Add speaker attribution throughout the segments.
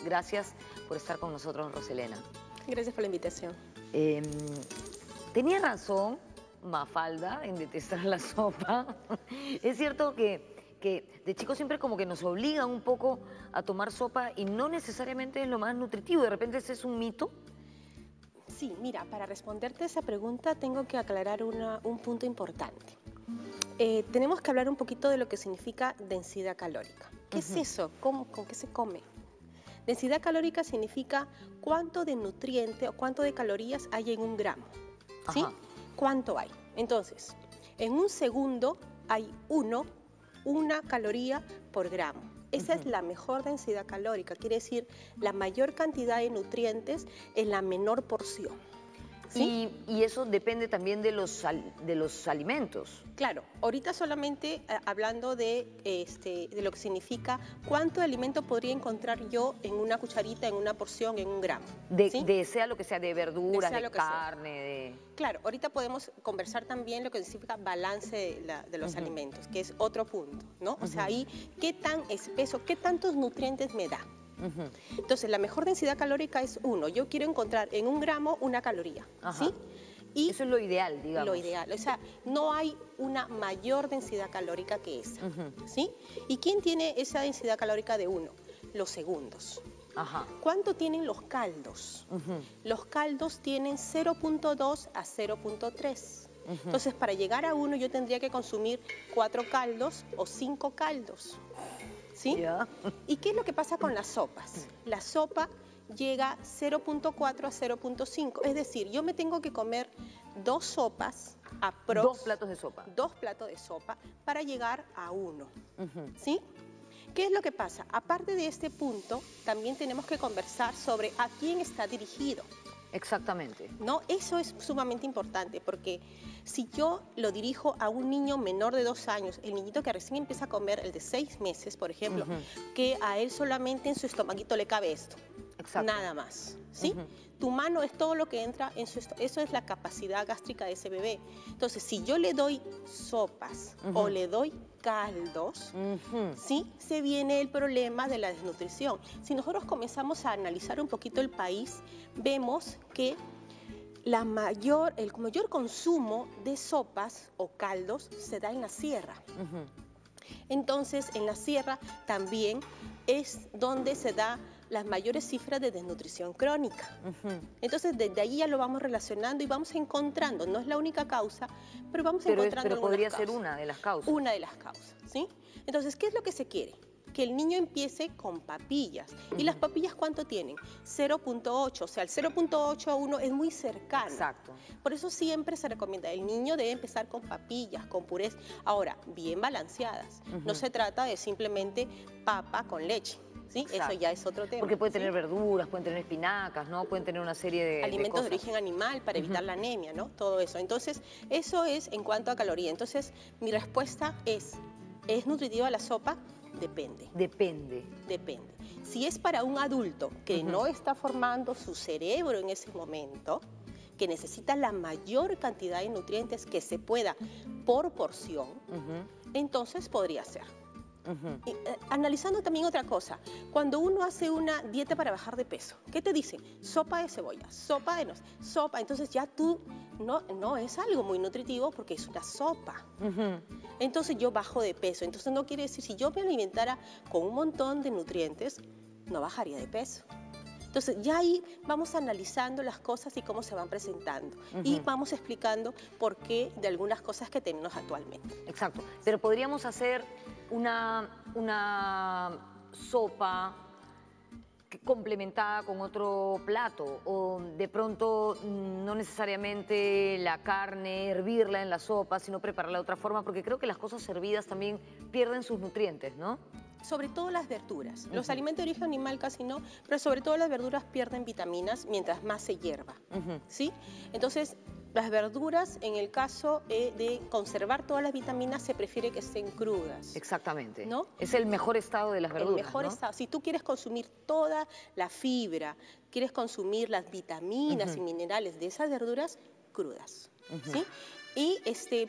Speaker 1: Gracias por estar con nosotros, Roselena.
Speaker 2: Gracias por la invitación.
Speaker 1: Tenía razón Mafalda en detestar la sopa. Es cierto que de chicos siempre como que nos obligan un poco a tomar sopa y no necesariamente es lo más nutritivo. De repente ese es un mito.
Speaker 2: Sí, mira, para responderte esa pregunta tengo que aclarar un punto importante. Tenemos que hablar un poquito de lo que significa densidad calórica. ¿Qué es eso? ¿Con qué se come? Densidad calórica significa cuánto de nutriente o cuánto de calorías hay en un gramo. ¿Sí? ¿Cuánto hay? Entonces, en un segundo hay una caloría por gramo. Esa es la mejor densidad calórica, quiere decir la mayor cantidad de nutrientes en la menor porción. ¿Sí?
Speaker 1: Y eso depende también de los alimentos.
Speaker 2: Claro, ahorita solamente hablando de lo que significa cuánto de alimento podría encontrar yo en una cucharita, en una porción, en un gramo. ¿Sí?
Speaker 1: Sea lo que sea, de verduras, de carne,
Speaker 2: Claro, ahorita podemos conversar también lo que significa balance de los alimentos, que es otro punto, ¿no? O sea, ahí, ¿qué tan espeso, qué tantos nutrientes me da? Entonces, la mejor densidad calórica es 1. Yo quiero encontrar en un gramo una caloría, ¿sí? Y
Speaker 1: eso es lo ideal, digamos.
Speaker 2: Lo ideal, o sea, no hay una mayor densidad calórica que esa, ¿sí? ¿Y quién tiene esa densidad calórica de 1? Los segundos. ¿Cuánto tienen los caldos? Los caldos tienen 0.2 a 0.3. Entonces, para llegar a 1 yo tendría que consumir 4 caldos o 5 caldos. ¿Sí? ¿Y qué es lo que pasa con las sopas? La sopa llega 0.4 a 0.5, es decir, yo me tengo que comer 2 sopas,
Speaker 1: 2 platos de sopa.
Speaker 2: 2 platos de sopa para llegar a 1. ¿Sí? ¿Qué es lo que pasa? Aparte de este punto, también tenemos que conversar sobre a quién está dirigido.
Speaker 1: Exactamente.
Speaker 2: ¿No? Eso es sumamente importante porque si yo lo dirijo a un niño menor de 2 años, el niñito que recién empieza a comer, el de 6 meses, por ejemplo, que a él solamente en su estomaguito le cabe esto, nada más, ¿sí? Tu mano es todo lo que entra en su estómago, eso es la capacidad gástrica de ese bebé. Entonces, si yo le doy sopas o le doy caldos, ¿sí? Se viene el problema de la desnutrición. Si nosotros comenzamos a analizar un poquito el país, vemos que el mayor consumo de sopas o caldos se da en la sierra. Entonces, en la sierra también es donde se da las mayores cifras de desnutrición crónica. Entonces, desde ahí ya lo vamos relacionando y vamos encontrando, no es la única causa, pero vamos encontrando
Speaker 1: Pero podría ser una de las causas.
Speaker 2: Una de las causas, ¿sí? Entonces, ¿qué es lo que se quiere? Que el niño empiece con papillas. ¿Y las papillas cuánto tienen? 0.8, o sea, el 0.8 a 1 es muy cercano.
Speaker 1: Exacto.
Speaker 2: Por eso siempre se recomienda, el niño debe empezar con papillas, con purés, ahora, bien balanceadas. No se trata de simplemente papa con leche. ¿Sí? Eso ya es otro tema.
Speaker 1: Porque puede tener verduras, pueden tener espinacas, ¿no? Pueden tener una serie de
Speaker 2: alimentos de origen animal para evitar la anemia, ¿no? Todo eso. Entonces, eso es en cuanto a caloría. Entonces, mi respuesta ¿es nutritiva la sopa? Depende.
Speaker 1: Depende.
Speaker 2: Depende. Si es para un adulto que no está formando su cerebro en ese momento, que necesita la mayor cantidad de nutrientes que se pueda por porción, entonces podría ser. Y, analizando también otra cosa, cuando uno hace una dieta para bajar de peso, ¿qué te dicen? Sopa de cebolla, sopa de sopa, entonces ya tú no es algo muy nutritivo porque es una sopa. Entonces yo bajo de peso, entonces no quiere decir, si yo me alimentara con un montón de nutrientes, no bajaría de peso. Entonces, ya ahí vamos analizando las cosas y cómo se van presentando. Y vamos explicando por qué de algunas cosas que tenemos actualmente.
Speaker 1: Exacto. Pero podríamos hacer una sopa complementada con otro plato, o de pronto no necesariamente la carne, hervirla en la sopa, sino prepararla de otra forma, porque creo que las cosas hervidas también pierden sus nutrientes, ¿no?
Speaker 2: Sobre todo las verduras. Los alimentos de origen animal casi no, pero sobre todo las verduras pierden vitaminas mientras más se hierva, ¿sí? Entonces, las verduras, en el caso de conservar todas las vitaminas, se prefiere que estén crudas.
Speaker 1: Exactamente.
Speaker 2: ¿No?
Speaker 1: Es el mejor estado de las verduras,
Speaker 2: el mejor
Speaker 1: ¿no?
Speaker 2: estado. Si tú quieres consumir toda la fibra, quieres consumir las vitaminas y minerales de esas verduras, crudas, ¿sí? Y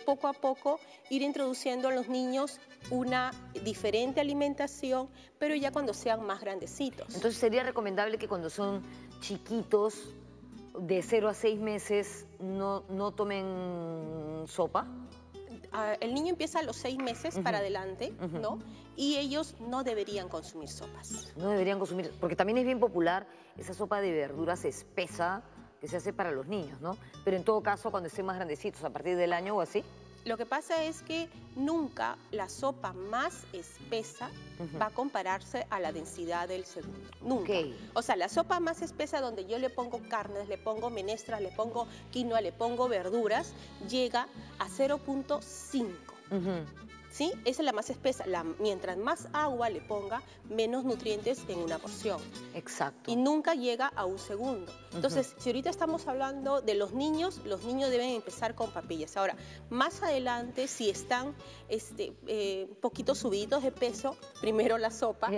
Speaker 2: poco a poco ir introduciendo a los niños una diferente alimentación, pero ya cuando sean más grandecitos.
Speaker 1: Entonces sería recomendable que cuando son chiquitos, de 0 a 6 meses, no tomen sopa.
Speaker 2: El niño empieza a los 6 meses para adelante, ¿no? Y ellos no deberían consumir sopas.
Speaker 1: No deberían consumir, porque también es bien popular esa sopa de verduras espesa que se hace para los niños, ¿no? Pero en todo caso, cuando estén más grandecitos, a partir del año o así.
Speaker 2: Lo que pasa es que nunca la sopa más espesa va a compararse a la densidad del segundo. Nunca. O sea, la sopa más espesa donde yo le pongo carnes, le pongo menestras, le pongo quinoa, le pongo verduras, llega a 0.5. ¿Sí? Esa es la más espesa. Mientras más agua le ponga, menos nutrientes en una porción.
Speaker 1: Exacto.
Speaker 2: Y nunca llega a un segundo. Entonces, si ahorita estamos hablando de los niños deben empezar con papillas. Ahora, más adelante, si están poquito subiditos de peso, primero la sopa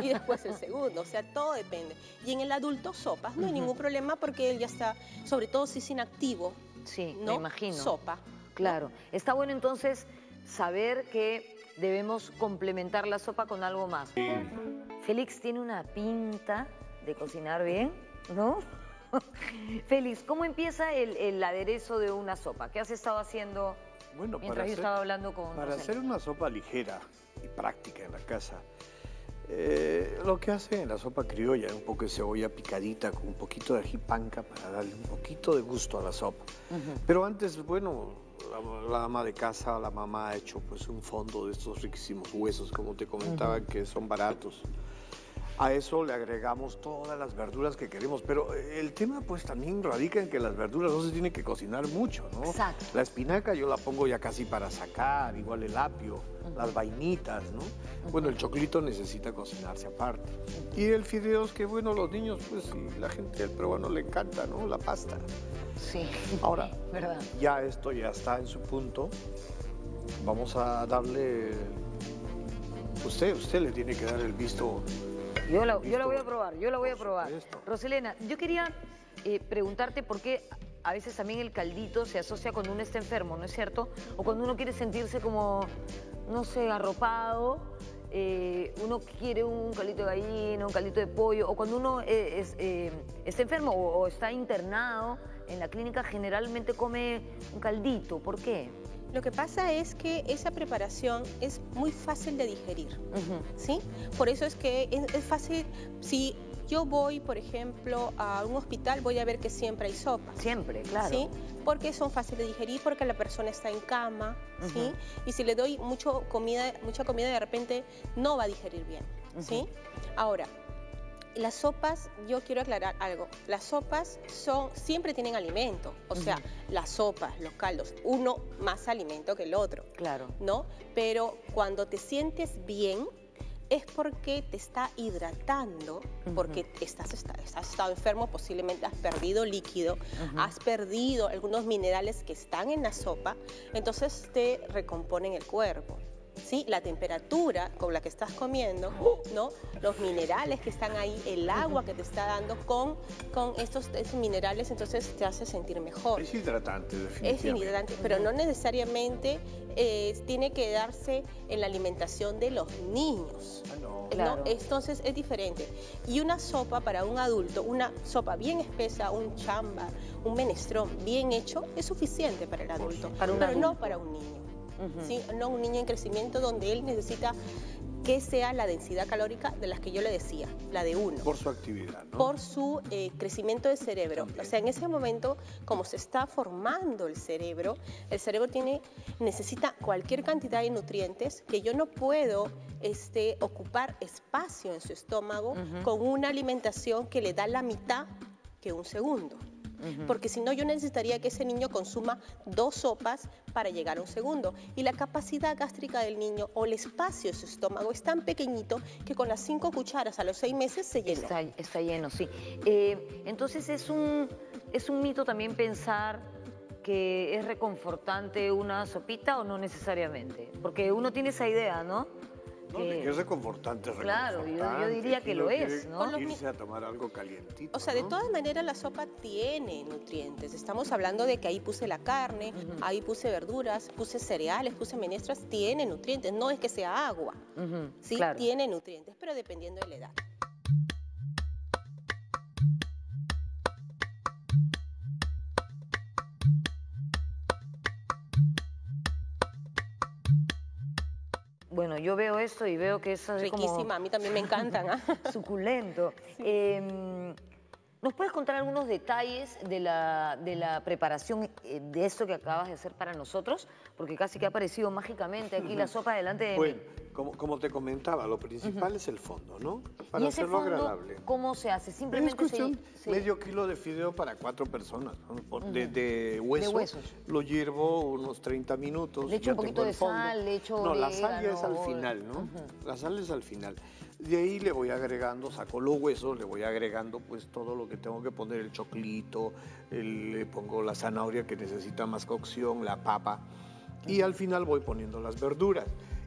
Speaker 2: y después el segundo. O sea, todo depende. Y en el adulto, sopas. No hay ningún problema porque él ya está, sobre todo si es inactivo.
Speaker 1: Sí,
Speaker 2: ¿no?
Speaker 1: me imagino.
Speaker 2: Sopa.
Speaker 1: Claro. Está bueno entonces saber que debemos complementar la sopa con algo más. Félix tiene una pinta de cocinar bien, ¿no? Félix, ¿cómo empieza el aderezo de una sopa? ¿Qué has estado haciendo mientras yo estaba hablando con
Speaker 3: Para
Speaker 1: Rosel?
Speaker 3: hacer una sopa ligera y práctica en la casa, lo que hace en la sopa criolla es un poco de cebolla picadita con un poquito de ají panca para darle un poquito de gusto a la sopa. Pero antes, bueno, la ama de casa, la mamá ha hecho pues un fondo de estos riquísimos huesos, como te comentaba, que son baratos. A eso le agregamos todas las verduras que queremos, pero el tema pues también radica en que las verduras no se tienen que cocinar mucho, ¿no?
Speaker 1: Exacto.
Speaker 3: La espinaca yo la pongo ya casi para sacar, igual el apio, las vainitas, ¿no? Bueno, el choclito necesita cocinarse aparte. Y el fideos que, bueno, los niños, pues, y la gente del peruano le encanta, ¿no? La pasta.
Speaker 1: Sí.
Speaker 3: Ahora,
Speaker 1: ¿verdad?
Speaker 3: ya esto ya está en su punto. Vamos a darle... Usted le tiene que dar el visto...
Speaker 1: Yo la voy a probar, yo la voy a
Speaker 3: Por
Speaker 1: probar.
Speaker 3: supuesto.
Speaker 1: Roselena, yo quería preguntarte por qué a veces también el caldito se asocia cuando uno está enfermo, ¿no es cierto? O cuando uno quiere sentirse como, no sé, arropado, uno quiere un caldito de gallina, un caldito de pollo, o cuando uno está enfermo o está internado en la clínica, generalmente come un caldito. ¿Por qué?
Speaker 2: Lo que pasa es que esa preparación es muy fácil de digerir, ¿sí? Por eso es que es fácil, si yo voy, por ejemplo, a un hospital, voy a ver que siempre hay sopa.
Speaker 1: Siempre, claro.
Speaker 2: ¿Sí? Porque son fáciles de digerir, porque la persona está en cama, ¿sí? Y si le doy mucha comida, de repente no va a digerir bien, ¿sí? Ahora, las sopas, yo quiero aclarar algo, las sopas siempre tienen alimento, o sea, las sopas, los caldos, uno más alimento que el otro,
Speaker 1: Claro.
Speaker 2: ¿no? Pero cuando te sientes bien, es porque te está hidratando, porque has estado enfermo, posiblemente has perdido líquido, has perdido algunos minerales que están en la sopa, entonces te recomponen el cuerpo. ¿Sí? La temperatura con la que estás comiendo, ¿no? Los minerales que están ahí, el agua que te está dando con estos minerales, entonces te hace sentir mejor.
Speaker 3: Es hidratante, definitivamente.
Speaker 2: Es hidratante, pero no necesariamente tiene que darse en la alimentación de los niños.
Speaker 3: Ah, no.
Speaker 1: Claro.
Speaker 2: Entonces es diferente. Y una sopa para un adulto, una sopa bien espesa, un chamba, un menestrón bien hecho, es suficiente para el adulto,
Speaker 1: Para un
Speaker 2: pero no
Speaker 1: adulto.
Speaker 2: para un niño. ¿Sí? No un niño en crecimiento donde él necesita que sea la densidad calórica de las que yo le decía, la de 1.
Speaker 3: Por su actividad, ¿no?
Speaker 2: Por su crecimiento de cerebro.
Speaker 3: También.
Speaker 2: O sea, en ese momento, como se está formando el cerebro necesita cualquier cantidad de nutrientes que yo no puedo ocupar espacio en su estómago con una alimentación que le da la mitad que un segundo. Porque si no, yo necesitaría que ese niño consuma 2 sopas para llegar a un segundo. Y la capacidad gástrica del niño o el espacio de su estómago es tan pequeñito que con las 5 cucharas a los 6 meses se llenó.
Speaker 1: Está lleno, sí. Entonces es un mito también pensar que es reconfortante una sopita o no necesariamente. Porque uno tiene esa idea, ¿no?
Speaker 3: No, de que es reconfortante,
Speaker 1: Claro, yo diría que lo es, ¿no?
Speaker 3: Irse a tomar algo calientito.
Speaker 2: O sea, de todas maneras la sopa tiene nutrientes. Estamos hablando de que ahí puse la carne, ahí puse verduras, puse cereales, puse menestras, tiene nutrientes. No es que sea agua, sí,
Speaker 1: claro.
Speaker 2: tiene nutrientes, pero dependiendo de la edad.
Speaker 1: Bueno, yo veo esto y veo que es así
Speaker 2: Riquísima,
Speaker 1: como
Speaker 2: a mí también me encantan.
Speaker 1: suculento. ¿Nos puedes contar algunos detalles de la preparación de esto que acabas de hacer para nosotros? Porque casi que ha aparecido mágicamente aquí la sopa delante de
Speaker 3: Bueno,
Speaker 1: mí.
Speaker 3: como te comentaba, lo principal es el fondo, ¿no?
Speaker 1: ¿Y
Speaker 3: Para
Speaker 1: ese
Speaker 3: hacerlo
Speaker 1: fondo
Speaker 3: agradable.
Speaker 1: cómo se hace?
Speaker 3: Es
Speaker 1: Simplemente
Speaker 3: cuestión
Speaker 1: se...
Speaker 3: medio kilo de fideo para 4 personas. ¿No? De hueso,
Speaker 1: De huesos.
Speaker 3: lo hiervo unos 30 minutos.
Speaker 1: Le echo
Speaker 3: ya
Speaker 1: un poquito
Speaker 3: tengo el
Speaker 1: de
Speaker 3: fondo.
Speaker 1: sal, le echo
Speaker 3: No, la sal ya
Speaker 1: orégano,
Speaker 3: es al final, ¿no? La sal es al final. De ahí le voy agregando, saco los huesos, le voy agregando pues todo lo que tengo que poner, el choclito, le pongo la zanahoria que necesita más cocción, la papa, y al final voy poniendo las verduras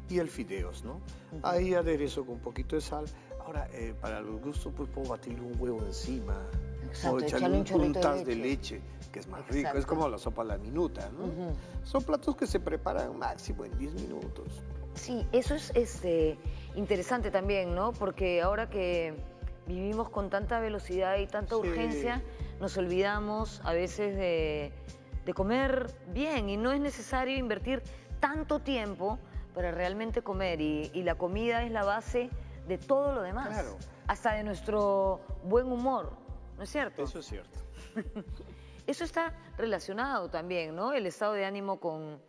Speaker 3: y el fideos, ¿no? Ahí aderezo con un poquito de sal. Ahora, para los gustos, pues puedo batirle un huevo encima,
Speaker 1: Exacto,
Speaker 3: o
Speaker 1: echarle
Speaker 3: echarle
Speaker 1: un chorrito de
Speaker 3: puntas de leche, que es más rico.
Speaker 1: Exacto.
Speaker 3: Es como la sopa a la minuta, ¿no? Son platos que se preparan máximo en 10 minutos.
Speaker 1: Sí, eso es interesante también, ¿no? Porque ahora que vivimos con tanta velocidad y tanta urgencia, nos olvidamos a veces de comer bien y no es necesario invertir tanto tiempo para realmente comer y la comida es la base de todo lo demás,
Speaker 3: Claro.
Speaker 1: hasta de nuestro buen humor, ¿no es cierto?
Speaker 3: Eso es cierto.
Speaker 1: Eso está relacionado también, ¿no? El estado de ánimo con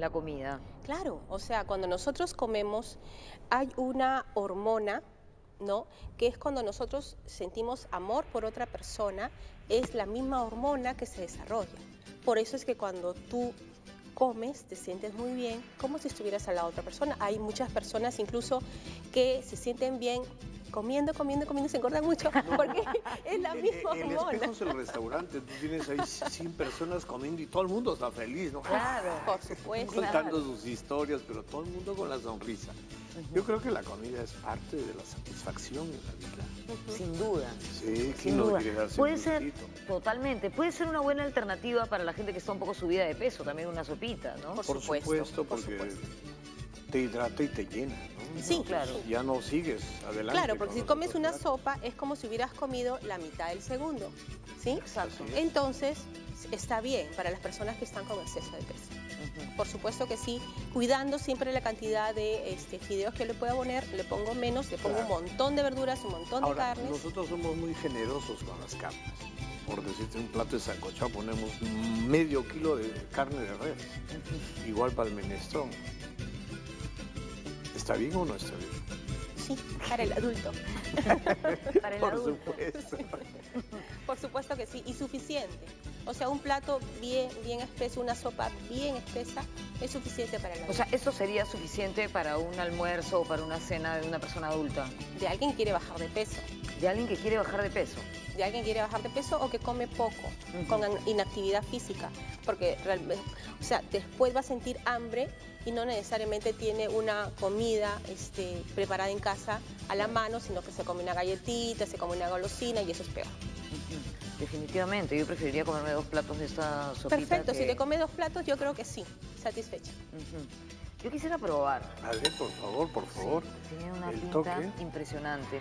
Speaker 1: la comida.
Speaker 2: Claro, o sea, cuando nosotros comemos hay una hormona, ¿no? Que es cuando nosotros sentimos amor por otra persona, es la misma hormona que se desarrolla. Por eso es que cuando tú comes, te sientes muy bien, como si estuvieras al lado de otra persona. Hay muchas personas incluso que se sienten bien comiendo, y se engordan mucho, porque es la misma
Speaker 3: El
Speaker 2: hormona.
Speaker 3: espejo es el restaurante, tú tienes ahí 100 personas comiendo y todo el mundo está feliz, ¿no?
Speaker 1: Claro.
Speaker 2: Por supuesto.
Speaker 3: Contando sus historias, pero todo el mundo con la sonrisa. Yo creo que la comida es parte de la satisfacción en la vida.
Speaker 1: Sin duda.
Speaker 3: Sí,
Speaker 1: Sin
Speaker 3: ¿quién no
Speaker 1: duda.
Speaker 3: quiere darse
Speaker 1: Puede
Speaker 3: un
Speaker 1: ser,
Speaker 3: gustito?
Speaker 1: totalmente, puede ser una buena alternativa para la gente que está un poco subida de peso, también una sopita, ¿no?
Speaker 2: Por
Speaker 3: Por
Speaker 2: supuesto, por
Speaker 3: porque
Speaker 2: supuesto.
Speaker 3: te hidrata y te llena, ¿no?
Speaker 2: Sí,
Speaker 3: Entonces,
Speaker 1: claro.
Speaker 3: Ya no sigues adelante.
Speaker 2: Claro, porque
Speaker 3: con
Speaker 2: si
Speaker 3: los
Speaker 2: comes
Speaker 3: otros
Speaker 2: una
Speaker 3: platos.
Speaker 2: sopa es como si hubieras comido la mitad del segundo, ¿sí?
Speaker 1: Exacto.
Speaker 3: Así es.
Speaker 2: Entonces, está bien para las personas que están con exceso de peso. Por supuesto que sí, cuidando siempre la cantidad de fideos que le pueda poner, le pongo menos, le pongo
Speaker 3: Claro.
Speaker 2: un montón de verduras, un montón de
Speaker 3: Ahora,
Speaker 2: carnes.
Speaker 3: nosotros somos muy generosos con las carnes. Por decirte, un plato de sancochado ponemos medio kilo de carne de res. Igual para el menestrón. ¿Está bien o no está bien?
Speaker 2: Sí, para el adulto.
Speaker 1: Para el
Speaker 3: Por
Speaker 1: adulto.
Speaker 3: supuesto.
Speaker 2: Por supuesto que sí, y suficiente. O sea, un plato bien espeso, una sopa bien espesa, es suficiente para el
Speaker 1: O
Speaker 2: adulto.
Speaker 1: sea, ¿esto sería suficiente para un almuerzo o para una cena de una persona adulta?
Speaker 2: De alguien que quiere bajar de peso.
Speaker 1: De alguien que quiere bajar de peso.
Speaker 2: De alguien que quiere bajar de peso o que come poco, con inactividad física, porque realmente, o sea, después va a sentir hambre y no necesariamente tiene una comida preparada en casa a la mano, sino que se come una galletita, se come una golosina y eso es peor.
Speaker 1: Definitivamente, yo preferiría comerme 2 platos de esta sopita.
Speaker 2: Perfecto,
Speaker 1: que-
Speaker 2: si te comes 2 platos, yo creo que sí, satisfecha.
Speaker 1: Yo quisiera probar.
Speaker 3: A ver, por favor, por favor.
Speaker 1: Sí, tiene una
Speaker 3: El
Speaker 1: pinta
Speaker 3: toque.
Speaker 1: impresionante.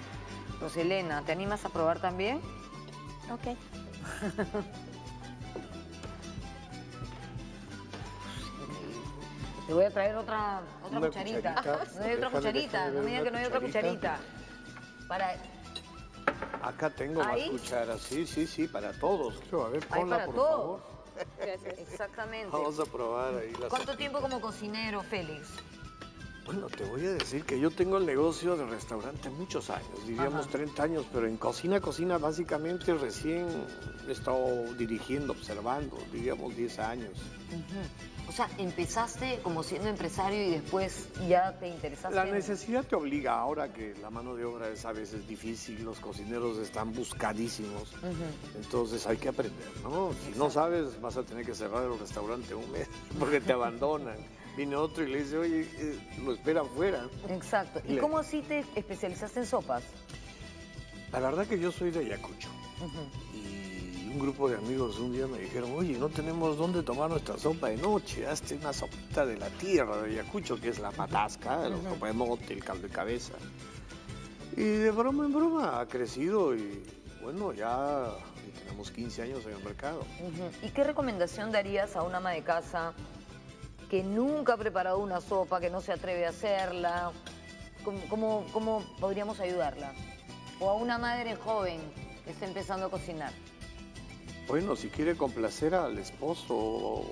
Speaker 1: Roselena, ¿te animas a probar también?
Speaker 2: Ok.
Speaker 1: Te voy a traer otra
Speaker 3: Una
Speaker 1: cucharita.
Speaker 3: cucharita.
Speaker 1: No hay otra
Speaker 3: Déjame
Speaker 1: cucharita,
Speaker 3: ver
Speaker 1: no me digas que
Speaker 3: una
Speaker 1: no hay otra
Speaker 3: cucharita.
Speaker 1: cucharita. Para...
Speaker 3: Acá tengo
Speaker 1: ¿Ahí?
Speaker 3: más cucharas, sí, para todos. Creo, a ver,
Speaker 1: Hay
Speaker 3: ponla,
Speaker 1: para
Speaker 3: por
Speaker 1: todos.
Speaker 3: favor.
Speaker 2: Gracias.
Speaker 1: Exactamente.
Speaker 3: Vamos a probar ahí la
Speaker 1: ¿Cuánto
Speaker 3: sopa.
Speaker 1: tiempo como cocinero, Félix?
Speaker 3: Bueno, te voy a decir que yo tengo el negocio de restaurante muchos años, diríamos
Speaker 1: Ajá.
Speaker 3: 30 años, pero en cocina básicamente recién he estado dirigiendo, observando, diríamos 10 años.
Speaker 1: O sea, empezaste como siendo empresario y después ya te interesaste
Speaker 3: La
Speaker 1: en-
Speaker 3: necesidad te obliga ahora que la mano de obra es a veces difícil, los cocineros están buscadísimos, entonces hay que aprender, ¿no? Si no sabes, vas a tener que cerrar el restaurante un mes porque te abandonan. Viene otro y le dice, oye, lo espera afuera.
Speaker 1: Exacto. ¿Y cómo así te especializaste en sopas?
Speaker 3: La verdad que yo soy de Ayacucho. Y un grupo de amigos un día me dijeron, oye, no tenemos dónde tomar nuestra sopa de noche, hazte una sopita de la tierra de Ayacucho, que es la patasca, la sopa de mote, el caldo de cabeza. Y de broma en broma ha crecido y bueno, ya tenemos 15 años en el mercado.
Speaker 1: ¿Y qué recomendación darías a una ama de casa que nunca ha preparado una sopa, que no se atreve a hacerla? ¿Cómo podríamos ayudarla? O a una madre joven que está empezando a cocinar.
Speaker 3: Bueno, si quiere complacer al esposo
Speaker 1: O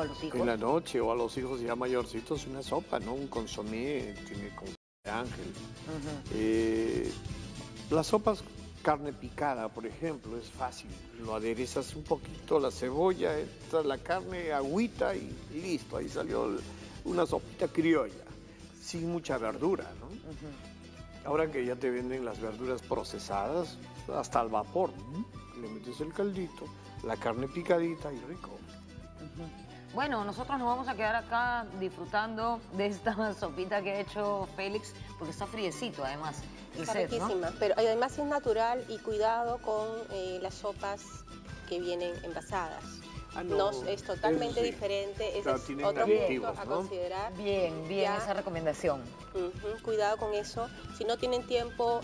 Speaker 1: a los hijos.
Speaker 3: en la noche o a los hijos ya mayorcitos, una sopa, ¿no? Un consomé, tiene consomé de ángel. Las sopas, carne picada, por ejemplo, es fácil. Lo aderezas un poquito, la cebolla, entra la carne, agüita y listo. Ahí salió una sopita criolla, sin mucha verdura, ¿no? Ahora que ya te venden las verduras procesadas, hasta al vapor, ¿no? Le metes el caldito, la carne picadita y rico.
Speaker 1: Bueno, nosotros nos vamos a quedar acá disfrutando de esta sopita que ha hecho Félix, porque está friecito además.
Speaker 2: Está
Speaker 1: set,
Speaker 2: riquísima, ¿no? Pero además es natural y cuidado con las sopas que vienen envasadas. No, es totalmente diferente, ese es otro punto a considerar.
Speaker 1: Bien, esa recomendación.
Speaker 2: Cuidado con eso. Si no tienen tiempo,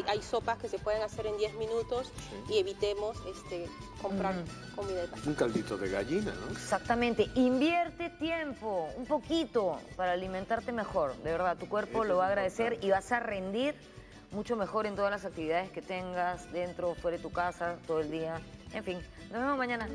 Speaker 2: hay sopas que se pueden hacer en 10 minutos y evitemos comprar comida de pasado.
Speaker 3: Un caldito de gallina, ¿no?
Speaker 1: Exactamente. Invierte tiempo, un poquito, para alimentarte mejor. De verdad, tu cuerpo lo va a agradecer y vas a rendir mucho mejor en todas las actividades que tengas, dentro o fuera de tu casa, todo el día. En fin, nos vemos mañana.